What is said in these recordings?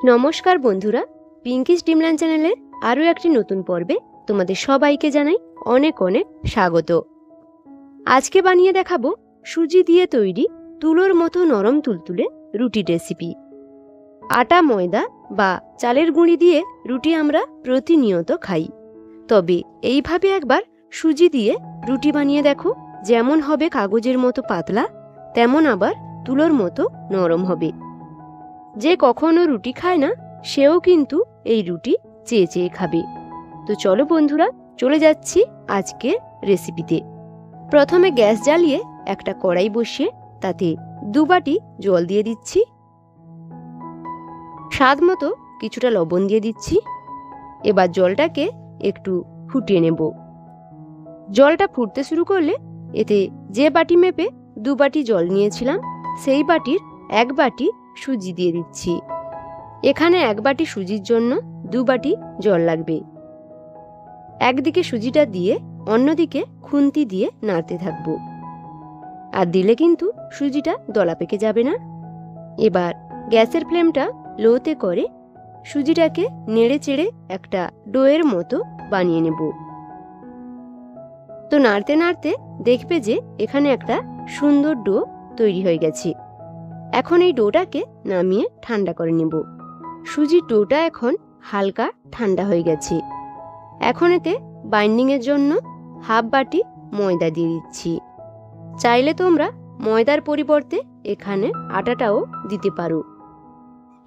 নমস্কার বন্ধুরা, পিঙ্কিস ড্রিমল্যান্ড চ্যানেলের আরও একটি নতুন পর্বে তোমাদের সবাইকে জানাই অনেক অনেক স্বাগত। আজকে বানিয়ে দেখাবো সুজি দিয়ে তৈরি তুলোর মতো নরম তুলতুলে রুটি রেসিপি। আটা, ময়দা বা চালের গুঁড়ি দিয়ে রুটি আমরা প্রতিনিয়ত খাই, তবে এইভাবে একবার সুজি দিয়ে রুটি বানিয়ে দেখো। যেমন হবে কাগজের মতো পাতলা, তেমন আবার তুলোর মতো নরম হবে। যে কখনো রুটি খায় না, সেও কিন্তু এই রুটি চেয়ে চেয়ে খাবে। তো চলো বন্ধুরা, চলে যাচ্ছি আজকের রেসিপিতে। প্রথমে গ্যাস জ্বালিয়ে একটা কড়াই বসিয়ে তাতে 2 বাটি জল দিয়ে দিচ্ছি। স্বাদ মতো কিছুটা লবণ দিয়ে দিচ্ছি। এবার জলটাকে একটু ফুটিয়ে নেব। জলটা ফুটতে শুরু করলে এতে যে বাটি মেপে 2 বাটি জল নিয়েছিলাম, সেই বাটির 1 বাটি সুজি দিয়ে দিচ্ছি। এখানে 1 বাটি সুজির জন্য 2 বাটি জল লাগবে। একদিকে সুজিটা দিয়ে অন্যদিকে খুন্তি দিয়ে নাড়তে থাকবো, আর দিলে কিন্তু সুজিটা দলা পেকে যাবে না। এবার গ্যাসের ফ্লেমটা লোতে করে সুজিটাকে নেড়ে চেড়ে একটা ডোয়ের মতো বানিয়ে নেব। তো নাড়তে নাড়তে দেখবে যে এখানে একটা সুন্দর ডো তৈরি হয়ে গেছে। এখন এই ডোটাকে নামিয়ে ঠান্ডা করে নেব। সুজির ডোটা এখন হালকা ঠান্ডা হয়ে গেছে। এখন এতে বাইন্ডিংয়ের জন্য 1/2 বাটি ময়দা দিয়ে দিচ্ছি। চাইলে তোমরা ময়দার পরিবর্তে এখানে আটাটাও দিতে পারো,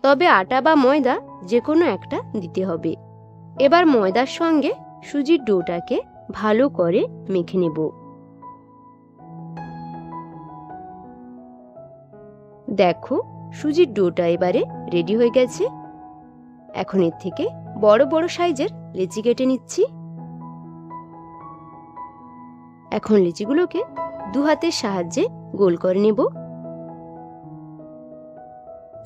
তবে আটা বা ময়দা যে কোনো একটা দিতে হবে। এবার ময়দার সঙ্গে সুজির ডোটাকে ভালো করে মেখে নেব। দেখো, সুজির ডোটা এবারে রেডি হয়ে গেছে। এখন এর থেকে বড় বড় সাইজের লেচি কেটে নিচ্ছি। এখন লেচিগুলোকে 2 হাতের সাহায্যে গোল করে নেব।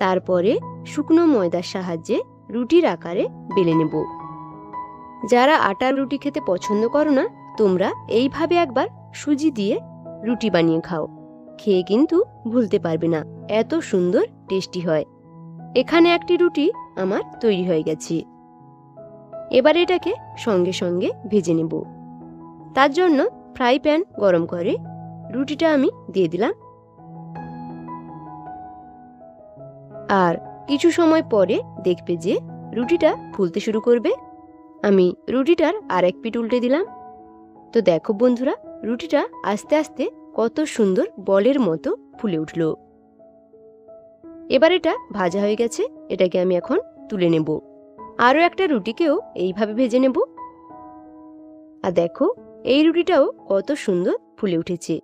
তারপরে শুকনো ময়দার সাহায্যে রুটির আকারে বেলে নেব। যারা আটার রুটি খেতে পছন্দ করো না, তোমরা এইভাবে একবার সুজি দিয়ে রুটি বানিয়ে খাও। খেয়ে কিন্তু ভুলতে পারবে না, এত সুন্দর টেস্টি হয়। এখানে একটি রুটি আমার তৈরি হয়ে গেছে। এবার এটাকে সঙ্গে সঙ্গে ভেজে নেব। তার জন্য ফ্রাই প্যান গরম করে রুটিটা আমি দিয়ে দিলাম। আর কিছু সময় পরে দেখবে যে রুটিটা ফুলতে শুরু করবে। আমি রুটিটার আরেক পিঠ উল্টে দিলাম। তো দেখো বন্ধুরা, রুটিটা আস্তে আস্তে কত সুন্দর বলের মতো ফুলে উঠল। এবার এটা ভাজা হয়ে গেছে, এটাকে আমি এখন তুলে নেব। আরও একটা রুটিকেও এইভাবে ভেজে নেব। আর দেখো, এই রুটিটাও কত সুন্দর ফুলে উঠেছে।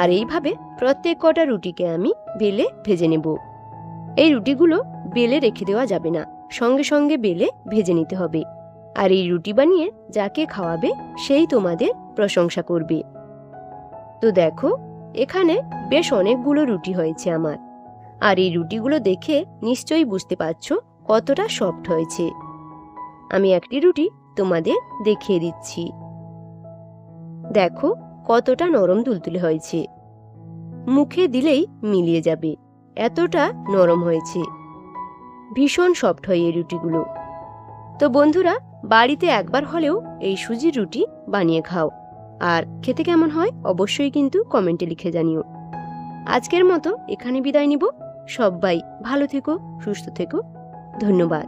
আর এইভাবে প্রত্যেক কটা রুটিকে আমি বেলে ভেজে নেব। এই রুটিগুলো বেলে রেখে দেওয়া যাবে না, সঙ্গে সঙ্গে বেলে ভেজে নিতে হবে। আর এই রুটি বানিয়ে যাকে খাওয়াবে সেই তোমাদের প্রশংসা করবে। তো দেখো, এখানে বেশ অনেকগুলো রুটি হয়েছে আমার। আর এই রুটিগুলো দেখে নিশ্চয়ই বুঝতে পারছো কতটা সফট হয়েছে। আমি একটি রুটি তোমাদের দেখিয়ে দিচ্ছি। দেখো কতটা নরম তুলতুলে হয়েছে, মুখে দিলেই মিলিয়ে যাবে, এতটা নরম হয়েছে। ভীষণ সফট হয় এই রুটিগুলো। তো বন্ধুরা, বাড়িতে একবার হলেও এই সুজির রুটি বানিয়ে খাও, আর খেতে কেমন হয় অবশ্যই কিন্তু কমেন্টে লিখে জানিও। আজকের মতো এখানে বিদায় নিব। সবাই ভালো থেকো, সুস্থ থেকো। ধন্যবাদ।